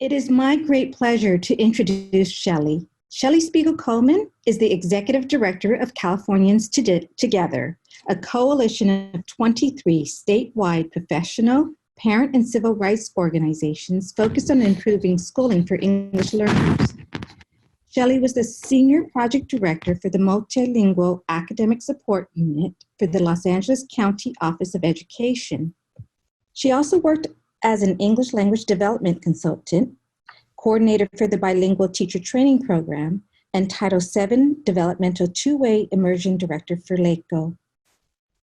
It is my great pleasure to introduce Shelley. Shelley Spiegel-Coleman is the Executive Director of Californians Together, a coalition of 23 statewide professional, parent, and civil rights organizations focused on improving schooling for English learners. Shelley was the Senior Project Director for the Multilingual Academic Support Unit for the Los Angeles County Office of Education. She also worked as an English language development consultant, coordinator for the Bilingual Teacher Training Program, and Title VII Developmental Two-Way Immersion Director for LACO.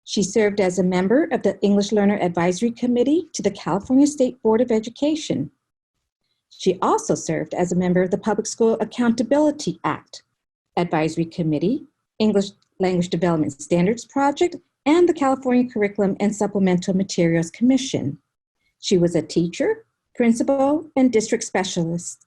She served as a member of the English Learner Advisory Committee to the California State Board of Education. She also served as a member of the Public School Accountability Act Advisory Committee, English Language Development Standards Project, and the California Curriculum and Supplemental Materials Commission. She was a teacher, principal, and district specialist.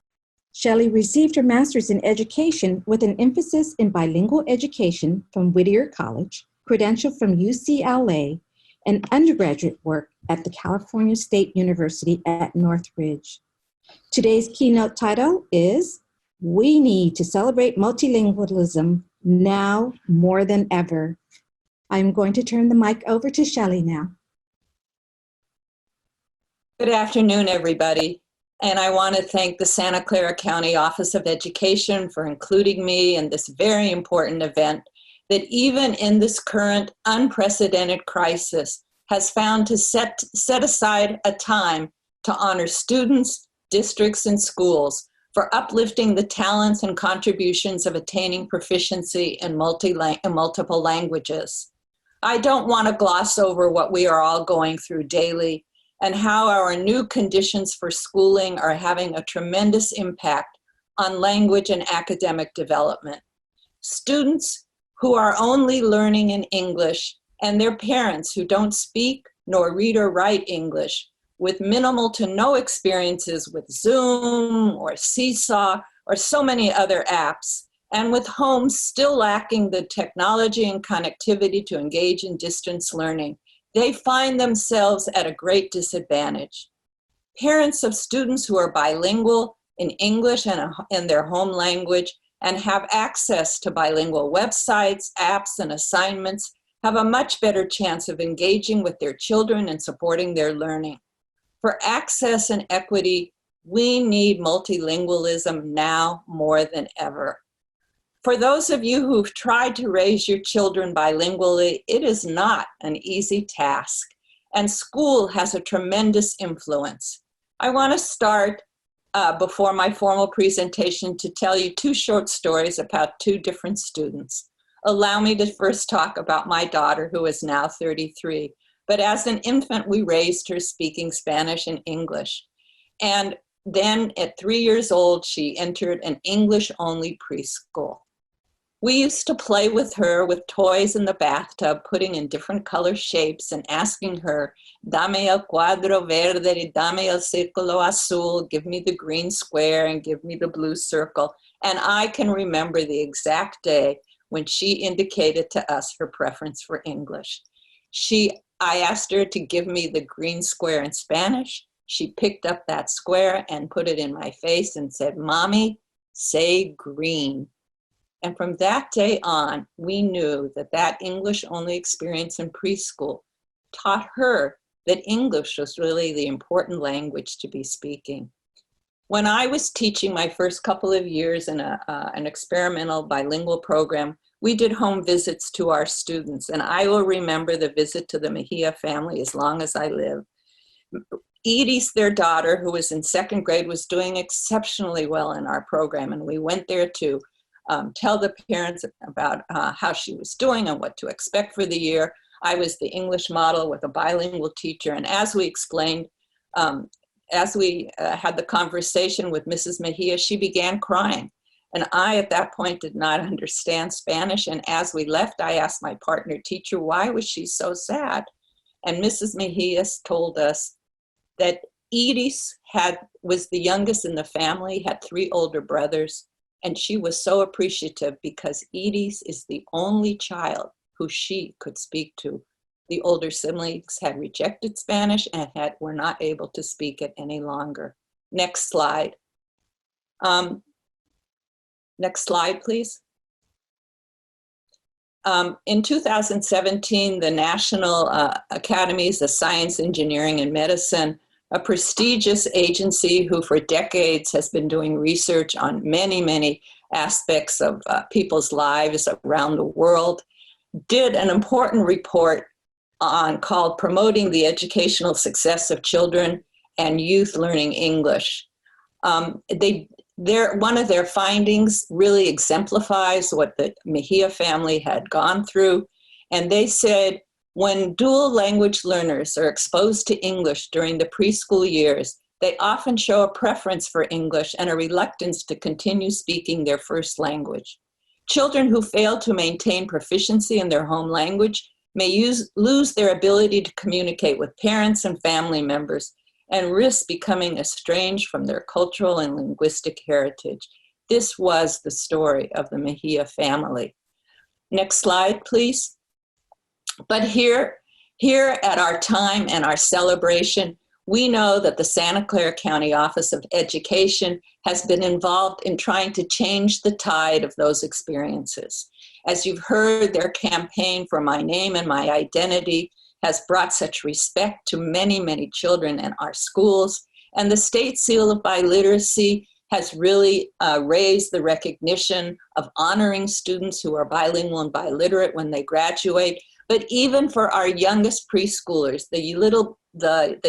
Shelley received her master's in education with an emphasis in bilingual education from Whittier College, credential from UCLA, and undergraduate work at the California State University at Northridge. Today's keynote title is We Need to Celebrate Multilingualism Now More Than Ever. I'm going to turn the mic over to Shelley now. Good afternoon, everybody. And I want to thank the Santa Clara County Office of Education for including me in this very important event that even in this current unprecedented crisis has found to set aside a time to honor students, districts, and schools for uplifting the talents and contributions of attaining proficiency in multiple languages. I don't want to gloss over what we are all going through daily and how our new conditions for schooling are having a tremendous impact on language and academic development. Students who are only learning in English and their parents who don't speak nor read or write English, with minimal to no experiences with Zoom or Seesaw or so many other apps, and with homes still lacking the technology and connectivity to engage in distance learning, they find themselves at a great disadvantage. Parents of students who are bilingual in English and in their home language and have access to bilingual websites, apps, and assignments have a much better chance of engaging with their children and supporting their learning. For access and equity, we need multilingualism now more than ever. For those of you who've tried to raise your children bilingually, it is not an easy task, and school has a tremendous influence. I want to start before my formal presentation to tell you two short stories about two different students. Allow me to first talk about my daughter, who is now 33. But as an infant, we raised her speaking Spanish and English. And then at 3 years old, she entered an English-only preschool. We used to play with her with toys in the bathtub, putting in different color shapes and asking her, dame el cuadro verde y dame el círculo azul, give me the green square and give me the blue circle. And I can remember the exact day when she indicated to us her preference for English. I asked her to give me the green square in Spanish. She picked up that square and put it in my face and said, Mommy, say green. And from that day on, we knew that that English-only experience in preschool taught her that English was really the important language to be speaking. When I was teaching my first couple of years in an experimental bilingual program, we did home visits to our students, and I will remember the visit to the Mejia family as long as I live. Edie's, their daughter, who was in second grade, was doing exceptionally well in our program, and we went there to tell the parents about how she was doing and what to expect for the year. I was the English model with a bilingual teacher, and as we explained, as we had the conversation with Mrs. Mejia, she began crying. And I, at that point, did not understand Spanish. And as we left, I asked my partner teacher, why was she so sad? And Mrs. Mejia told us that Edie was the youngest in the family, had 3 older brothers, and she was so appreciative because Edie is the only child who she could speak to. The older siblings had rejected Spanish and were not able to speak it any longer. Next slide. Next slide, please. In 2017, the National Academies of Science, Engineering, and Medicine, a prestigious agency who for decades has been doing research on many, many aspects of people's lives around the world, did an important report called Promoting the Educational Success of Children and Youth Learning English. One of their findings really exemplifies what the Mejia family had gone through. And they said, when dual language learners are exposed to English during the preschool years, they often show a preference for English and a reluctance to continue speaking their first language. Children who fail to maintain proficiency in their home language may lose their ability to communicate with parents and family members and risk becoming estranged from their cultural and linguistic heritage. This was the story of the Mejia family. Next slide, please. But here at our time and our celebration, we know that the Santa Clara County Office of Education has been involved in trying to change the tide of those experiences. As you've heard, their campaign for My Name and My Identity has brought such respect to many, many children in our schools. And the State Seal of Biliteracy has really raised the recognition of honoring students who are bilingual and biliterate when they graduate. But even for our youngest preschoolers, the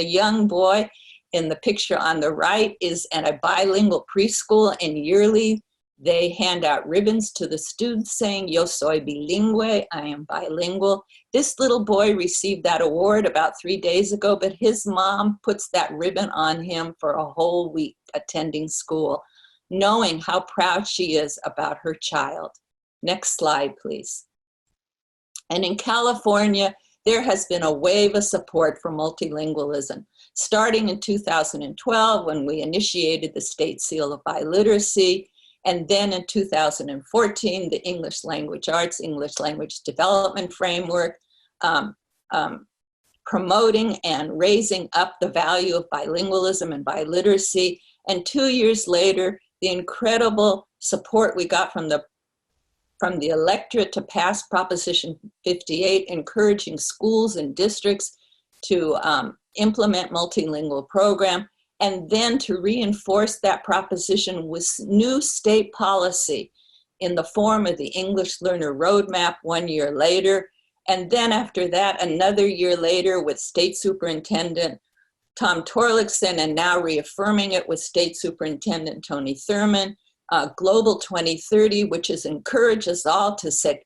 young boy in the picture on the right is at a bilingual preschool, and yearly they hand out ribbons to the students saying, "Yo soy bilingüe," I am bilingual. This little boy received that award about 3 days ago, but his mom puts that ribbon on him for a whole week attending school, knowing how proud she is about her child. Next slide, please. And in California, there has been a wave of support for multilingualism, starting in 2012 when we initiated the State Seal of Biliteracy, and then in 2014, the English Language Arts, English Language Development Framework, promoting and raising up the value of bilingualism and biliteracy. And 2 years later, the incredible support we got from the electorate to pass Proposition 58, encouraging schools and districts to implement multilingual program, and then to reinforce that proposition with new state policy in the form of the English Learner Roadmap 1 year later. And then after that, another year later with State Superintendent Tom Torlakson, and now reaffirming it with State Superintendent Tony Thurman, Global 2030, which has encouraged us all to set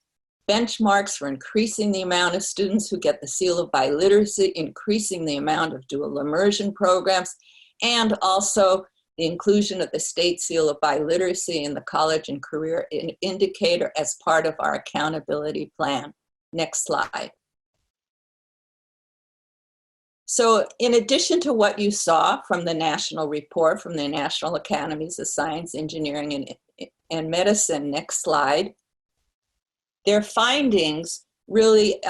benchmarks for increasing the amount of students who get the Seal of Biliteracy, increasing the amount of dual immersion programs, and also the inclusion of the State Seal of Biliteracy in the College and Career Indicator as part of our accountability plan. Next slide. So in addition to what you saw from the national report from the National Academies of Science, Engineering, and Medicine, next slide, their findings really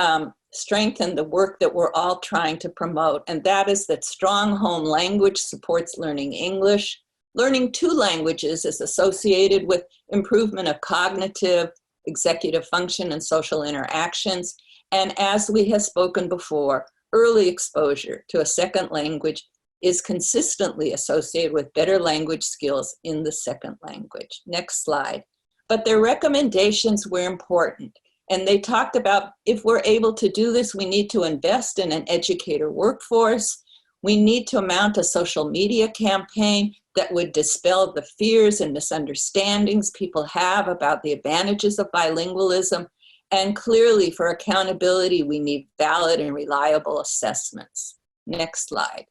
strengthen the work that we're all trying to promote, and that is that strong home language supports learning English. Learning two languages is associated with improvement of cognitive, executive function, and social interactions. And as we have spoken before, early exposure to a second language is consistently associated with better language skills in the second language. Next slide. But their recommendations were important. And they talked about, if we're able to do this, we need to invest in an educator workforce. We need to mount a social media campaign that would dispel the fears and misunderstandings people have about the advantages of bilingualism. And clearly, for accountability, we need valid and reliable assessments. Next slide.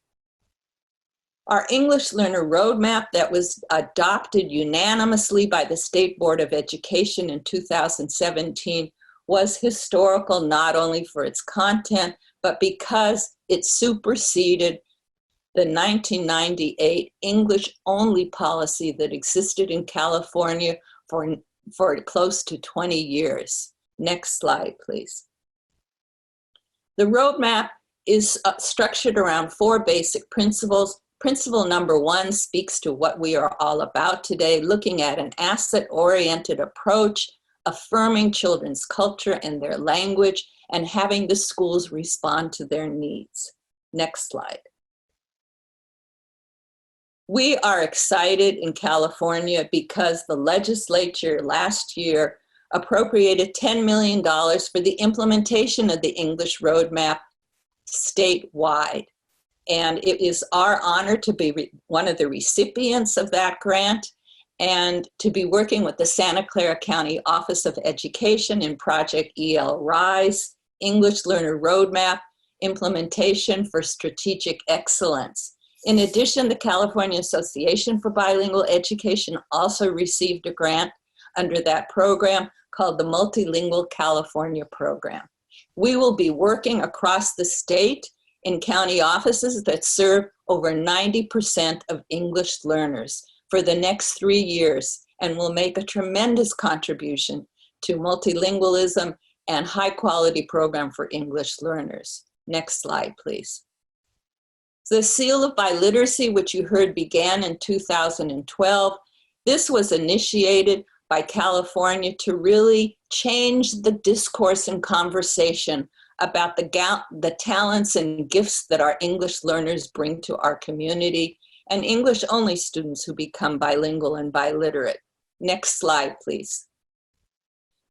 Our English Learner Roadmap that was adopted unanimously by the State Board of Education in 2017 was historical not only for its content, but because it superseded the 1998 English-only policy that existed in California for close to 20 years. Next slide, please. The roadmap is structured around 4 basic principles: Principle number 1 speaks to what we are all about today, looking at an asset-oriented approach, affirming children's culture and their language, and having the schools respond to their needs. Next slide. We are excited in California because the legislature last year appropriated $10 million for the implementation of the English Roadmap statewide. And it is our honor to be one of the recipients of that grant and to be working with the Santa Clara County Office of Education in Project EL Rise, English Learner Roadmap, Implementation for Strategic Excellence. In addition, the California Association for Bilingual Education also received a grant under that program called the Multilingual California Program. We will be working across the state in county offices that serve over 90% of English learners for the next 3 years and will make a tremendous contribution to multilingualism and high quality program for English learners. Next slide, please. The Seal of Biliteracy, which you heard began in 2012, this was initiated by California to really change the discourse and conversation about the talents and gifts that our English learners bring to our community and English-only students who become bilingual and biliterate. Next slide, please.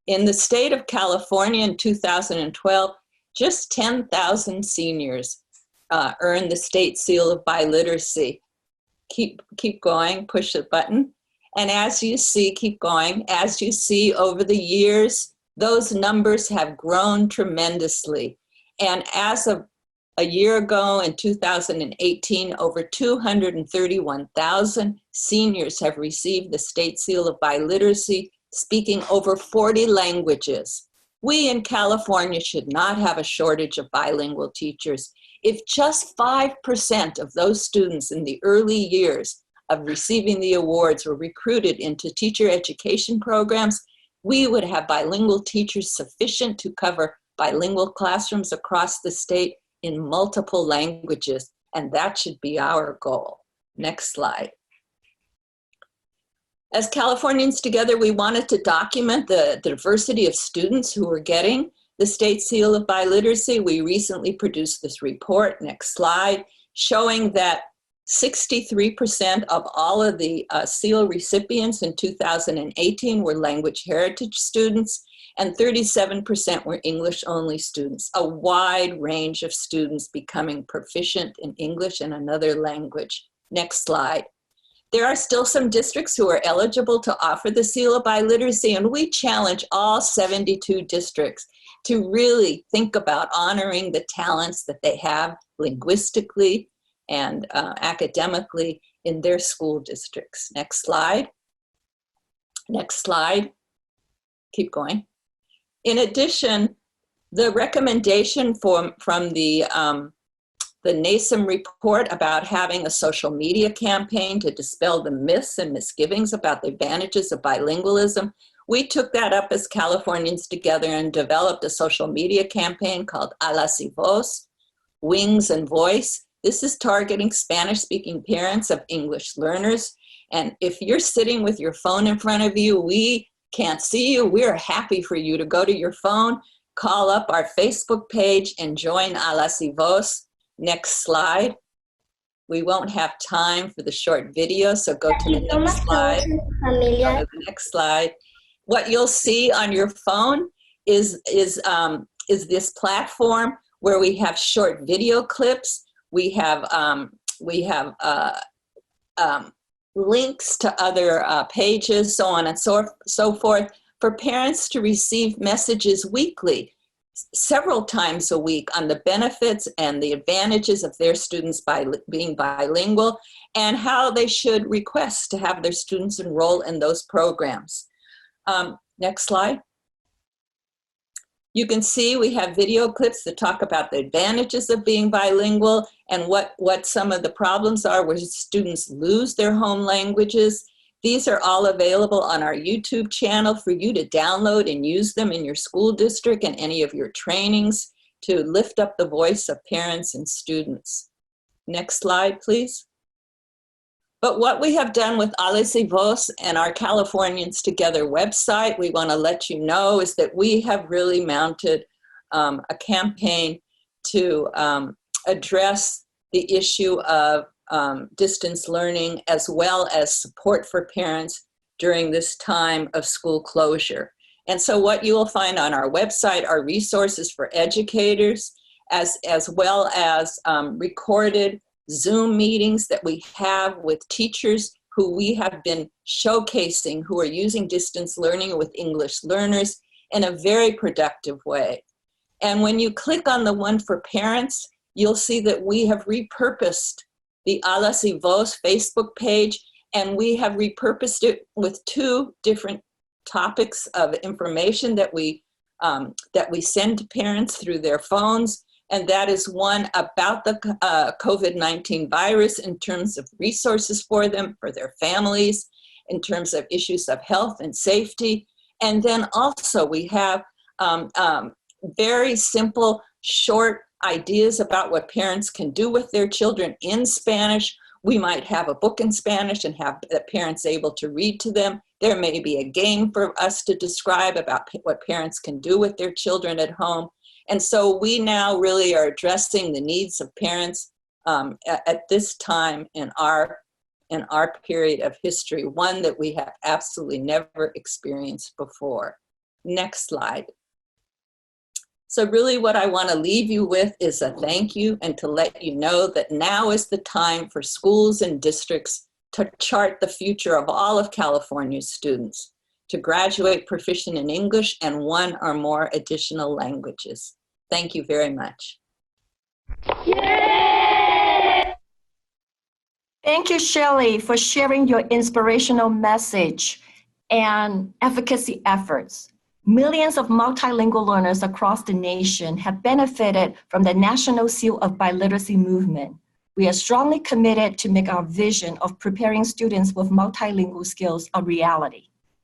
In the state of California in 2012, just 10,000 seniors earned the State Seal of Biliteracy. Keep going, push the button. And as you see, keep going, as you see over the years, those numbers have grown tremendously. And as of a year ago in 2018, over 231,000 seniors have received the State Seal of Biliteracy, speaking over 40 languages. We in California should not have a shortage of bilingual teachers. If just 5% of those students in the early years of receiving the awards were recruited into teacher education programs, we would have bilingual teachers sufficient to cover bilingual classrooms across the state in multiple languages, and that should be our goal. Next slide. As Californians Together, we wanted to document the diversity of students who are getting the State Seal of Biliteracy. We recently produced this report, next slide, showing that 63% of all of the seal recipients in 2018 were language heritage students, and 37% were English-only students, a wide range of students becoming proficient in English and another language. Next slide. There are still some districts who are eligible to offer the Seal of Biliteracy, and we challenge all 72 districts to really think about honoring the talents that they have linguistically and academically in their school districts. Next slide. Next slide. Keep going. In addition, the recommendation from the NASEM report about having a social media campaign to dispel the myths and misgivings about the advantages of bilingualism, we took that up as Californians Together and developed a social media campaign called Alas y Voz, Wings and Voice. This is targeting Spanish-speaking parents of English learners. And if you're sitting with your phone in front of you, we can't see you. We're happy for you to go to your phone, call up our Facebook page, and join Alas y Voz. Next slide. We won't have time for the short video, so go to the next slide. Go to the next slide. What you'll see on your phone is this platform where we have short video clips. We have links to other pages, so on and so forth, for parents to receive messages weekly, several times a week, on the benefits and the advantages of their students by being bilingual and how they should request to have their students enroll in those programs. Next slide. You can see we have video clips that talk about the advantages of being bilingual and what some of the problems are where students lose their home languages. These are all available on our YouTube channel for you to download and use them in your school district and any of your trainings to lift up the voice of parents and students. Next slide, please. But what we have done with Alice y Voz and our Californians Together website, we want to let you know, is that we have really mounted a campaign to address the issue of distance learning, as well as support for parents during this time of school closure. And so what you will find on our website are resources for educators, as well as recorded Zoom meetings that we have with teachers who we have been showcasing, who are using distance learning with English learners in a very productive way. And when you click on the one for parents, you'll see that we have repurposed the Alice y Voz Facebook page, and we have repurposed it with 2 different topics of information that we send to parents through their phones. And that is one about the COVID-19 virus in terms of resources for them, for their families, in terms of issues of health and safety. And then also we have very simple, short ideas about what parents can do with their children in Spanish. We might have a book in Spanish and have the parents able to read to them. There may be a game for us to describe about what parents can do with their children at home. And so we now really are addressing the needs of parents at this time in our period of history, one that we have absolutely never experienced before. Next slide. So really what I want to leave you with is a thank you, and to let you know that now is the time for schools and districts to chart the future of all of California's students, to graduate proficient in English and 1 or more additional languages. Thank you very much. Yay! Thank you, Shelley, for sharing your inspirational message and advocacy efforts. Millions of multilingual learners across the nation have benefited from the National Seal of Biliteracy movement. We are strongly committed to make our vision of preparing students with multilingual skills a reality.